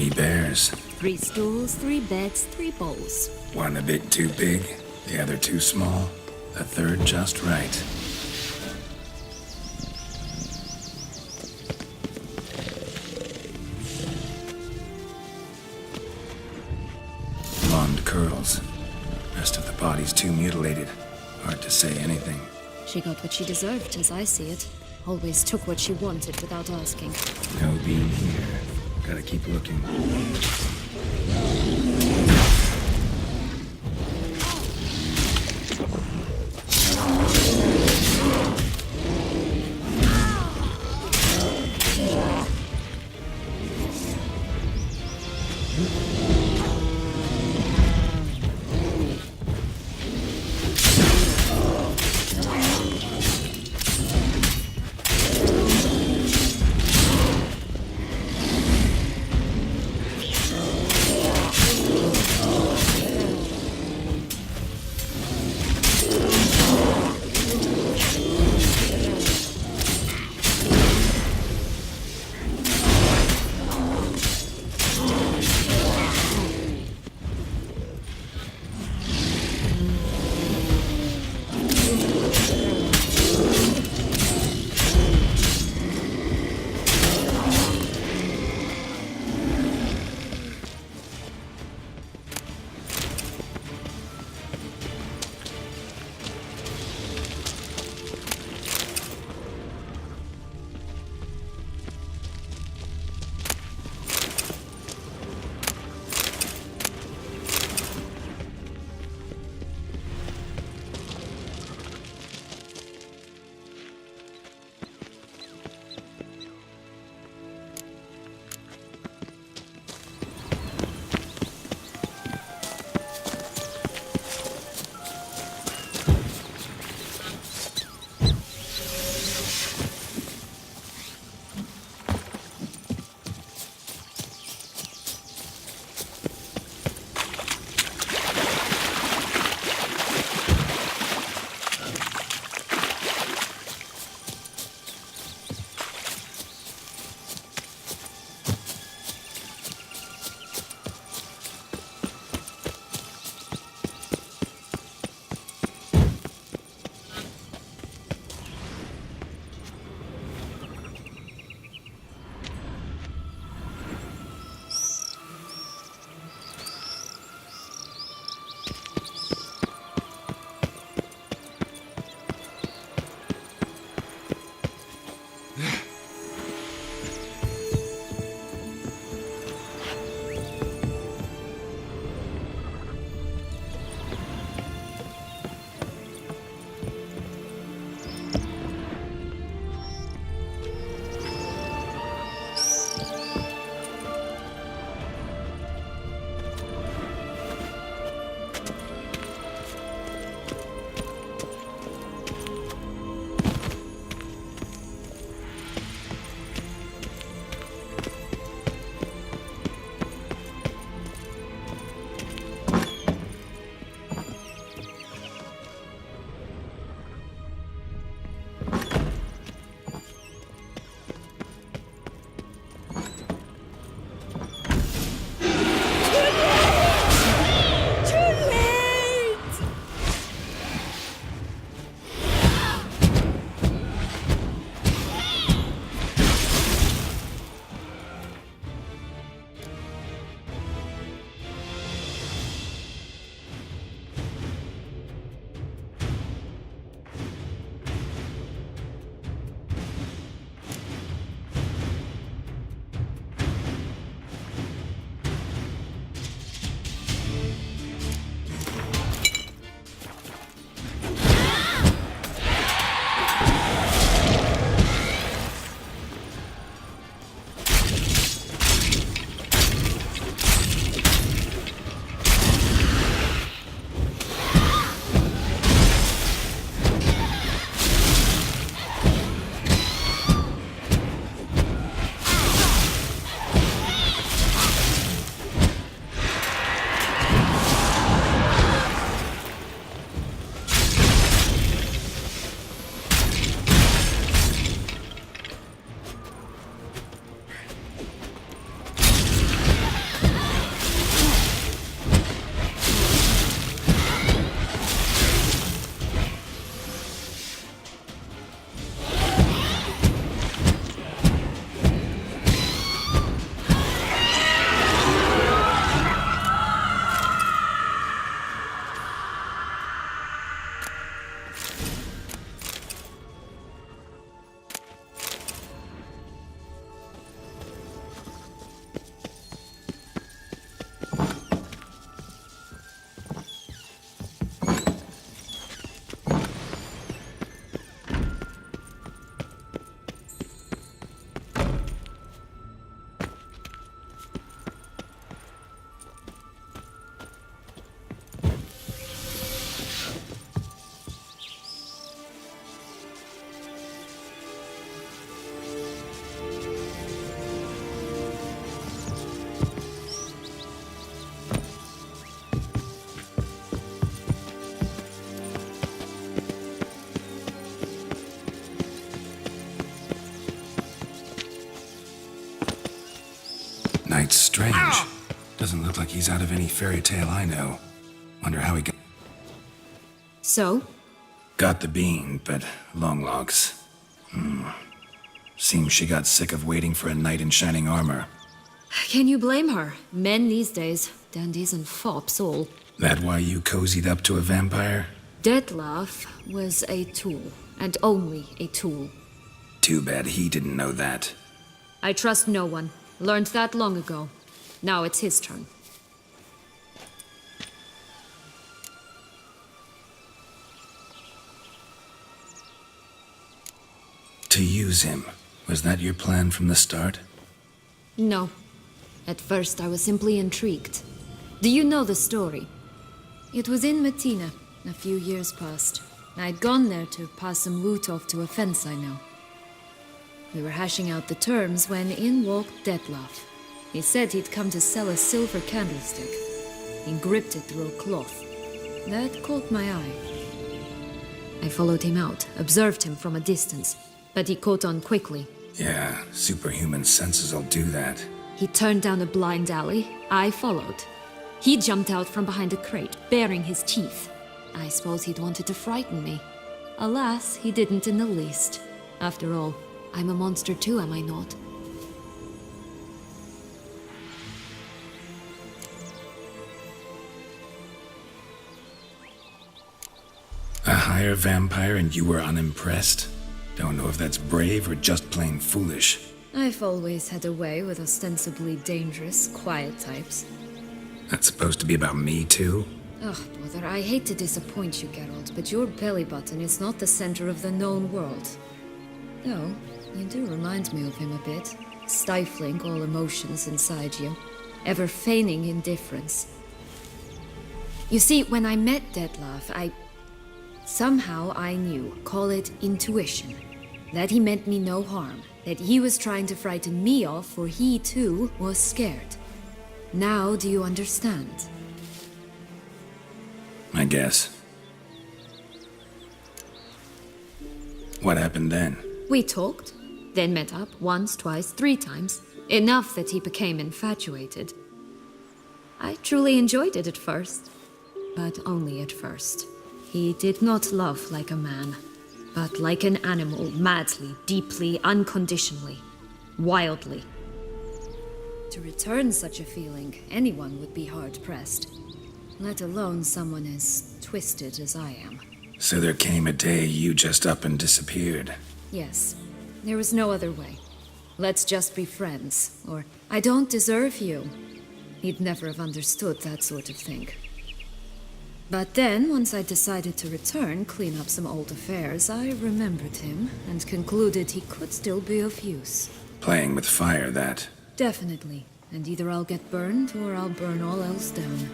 3 bears. 3 stools, 3 beds, 3 bowls. One a bit too big, the other too small, the third just right. Blonde curls. Rest of the body's too mutilated. Hard to say anything. She got what she deserved, as I see it. Always took what she wanted without asking. No beam here. Gotta keep looking. strange. Doesn't look like he's out of any fairy tale I know. Wonder how he got... So? Got the bean, but long logs. Seems she got sick of waiting for a knight in shining armor. Can you blame her? Men these days, dandies and fops all. That why you cozied up to a vampire? Detlef was a tool, and only a tool. Too bad he didn't know that. I trust no one. Learned that long ago. Now it's his turn. To use him. Was that your plan from the start? No. At first I was simply intrigued. Do you know the story? It was in Matina, a few years past. I'd gone there to pass some loot off to a fence I know. We were hashing out the terms when in walked Detlef. He said he'd come to sell a silver candlestick. He gripped it through a cloth. That caught my eye. I followed him out, observed him from a distance, but he caught on quickly. Yeah, superhuman senses will do that. He turned down a blind alley. I followed. He jumped out from behind a crate, baring his teeth. I suppose he'd wanted to frighten me. Alas, he didn't in the least. After all, I'm a monster too, am I not? A higher vampire and you were unimpressed? Don't know if that's brave or just plain foolish. I've always had a way with ostensibly dangerous, quiet types. That's supposed to be about me too? Ugh, brother, I hate to disappoint you, Geralt, but your belly button is not the center of the known world. Though, you do remind me of him a bit. Stifling all emotions inside you. Ever feigning indifference. You see, when I met Detlef, somehow I knew, call it intuition, that he meant me no harm, that he was trying to frighten me off, for he too was scared. Now do you understand? I guess. What happened then? We talked, then met up once, twice, 3 times. Enough that he became infatuated. I truly enjoyed it at first, but only at first. He did not love like a man, but like an animal, madly, deeply, unconditionally, wildly. To return such a feeling, anyone would be hard-pressed, let alone someone as twisted as I am. So there came a day you just up and disappeared. Yes, there was no other way. Let's just be friends, or I don't deserve you. He'd never have understood that sort of thing. But then, once I decided to return, clean up some old affairs, I remembered him and concluded he could still be of use. Playing with fire, that. Definitely. And either I'll get burned or I'll burn all else down.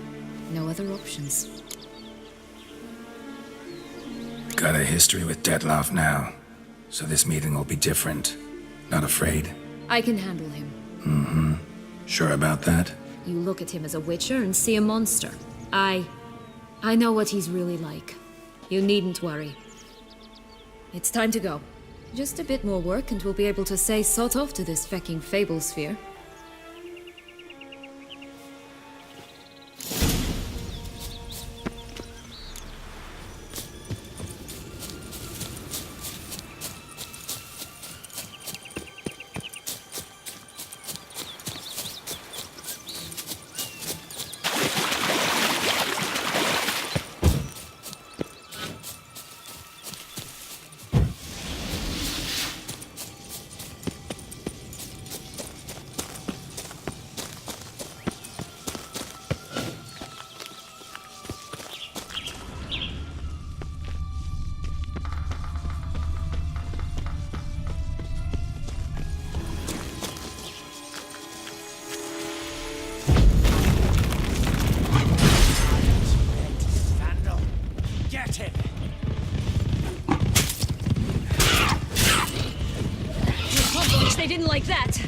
No other options. Got a history with Detlef now, so this meeting will be different. Not afraid? I can handle him. Mm-hmm. Sure about that? You look at him as a witcher and see a monster. I know what he's really like. You needn't worry. It's time to go. Just a bit more work and we'll be able to say sod off to this fecking fable sphere. They didn't like that.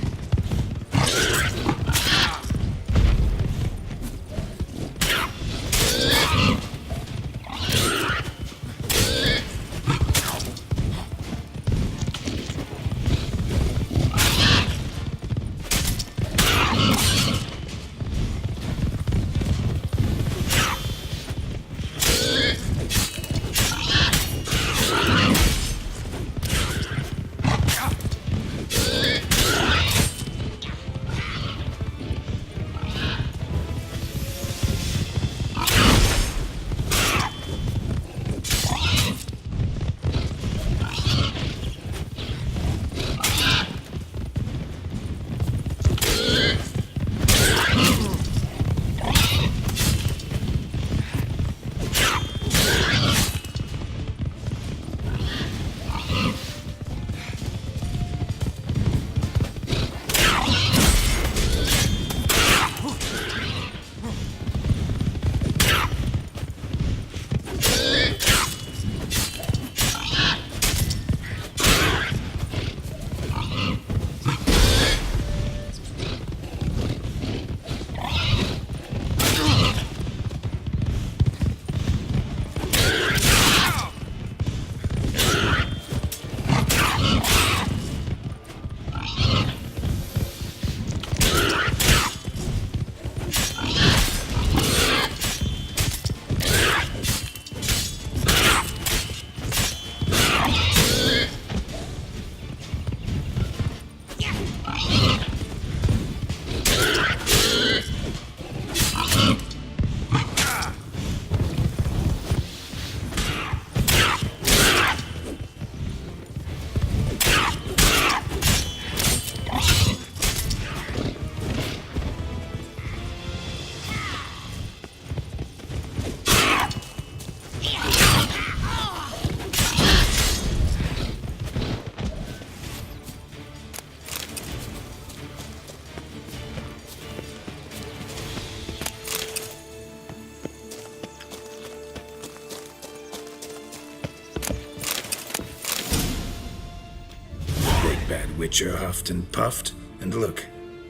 Witcher huffed and puffed, and look,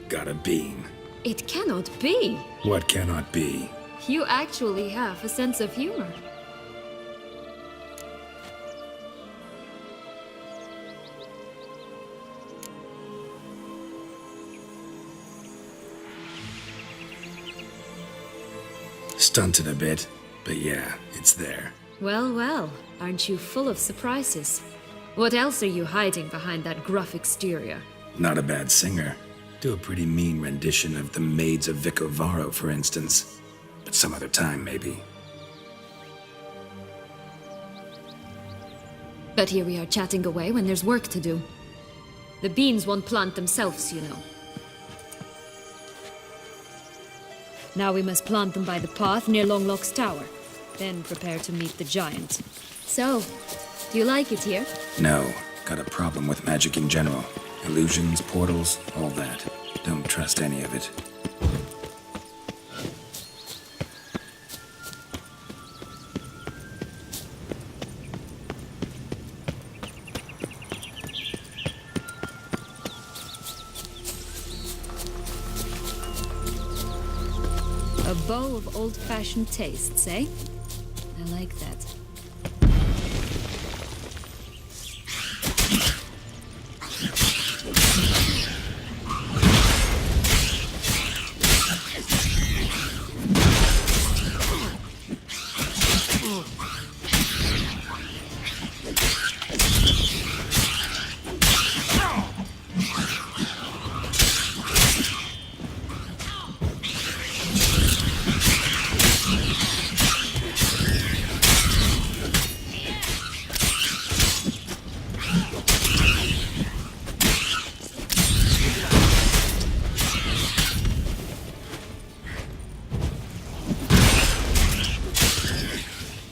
got a bean. It cannot be. What cannot be? You actually have a sense of humor. Stunted a bit, but yeah, it's there. Well, well, aren't you full of surprises? What else are you hiding behind that gruff exterior? Not a bad singer. Do a pretty mean rendition of The Maids of Vicovaro, for instance. But some other time, maybe. But here we are chatting away when there's work to do. The beans won't plant themselves, you know. Now we must plant them by the path near Longlock's tower. Then prepare to meet the giant. So, do you like it here? No, got a problem with magic in general. Illusions, portals, all that. Don't trust any of it. A bow of old-fashioned tastes, eh? I like that.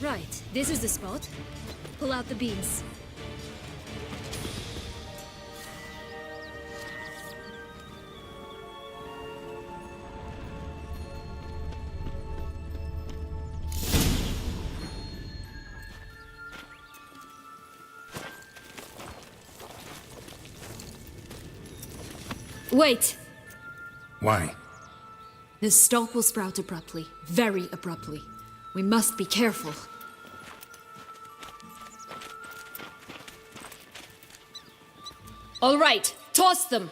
Right, this is the spot. Pull out the beans. Wait! Why? The stalk will sprout abruptly, very abruptly. We must be careful. All right, toss them!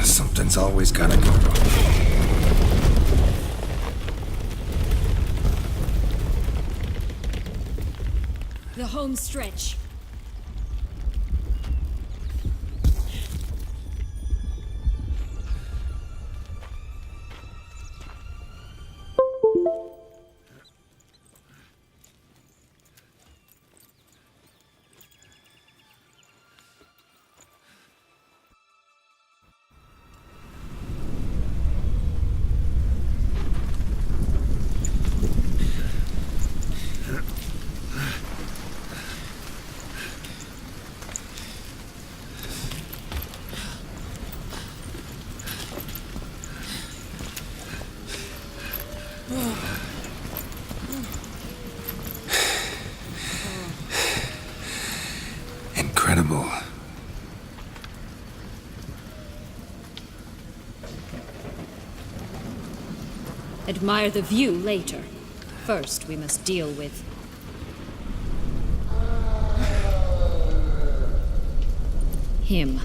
Something's always gotta go wrong. The home stretch. Incredible. Admire the view later. First, we must deal with him.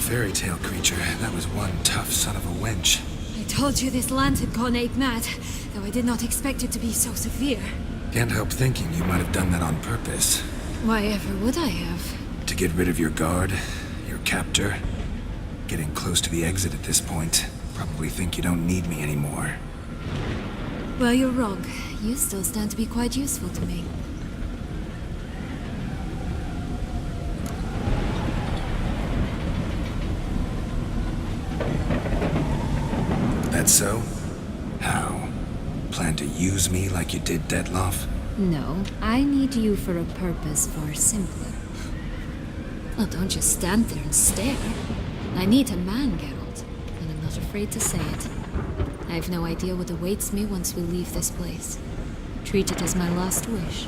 fairy tale creature, that was one tough son of a wench. I told you this land had gone ape mad, though I did not expect it to be so severe. Can't help thinking you might have done that on purpose. Why ever would I have? To get rid of your guard, your captor. Getting close to the exit at this point. Probably think you don't need me anymore. Well, you're wrong. You still stand to be quite useful to me. That so? How? Plan to use me like you did Detloff? No, I need you for a purpose far simpler. Well, don't just stand there and stare. I need a man, Geralt, and I'm not afraid to say it. I have no idea what awaits me once we leave this place. Treat it as my last wish.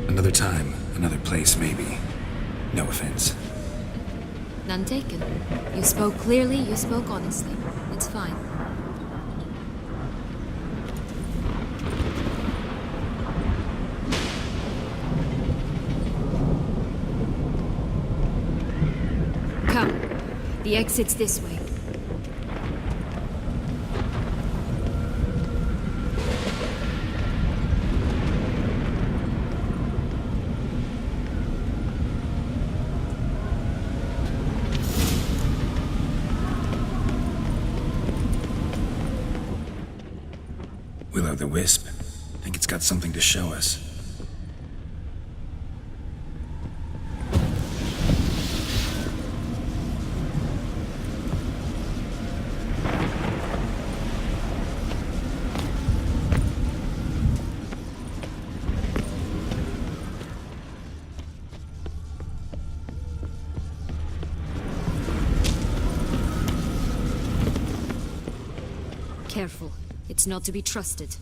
Another time, another place, maybe. No offense. None taken. You spoke clearly, you spoke honestly. It's fine. Come. The exit's this way. Will-o'-the-wisp. Think it's got something to show us. Careful. It's not to be trusted.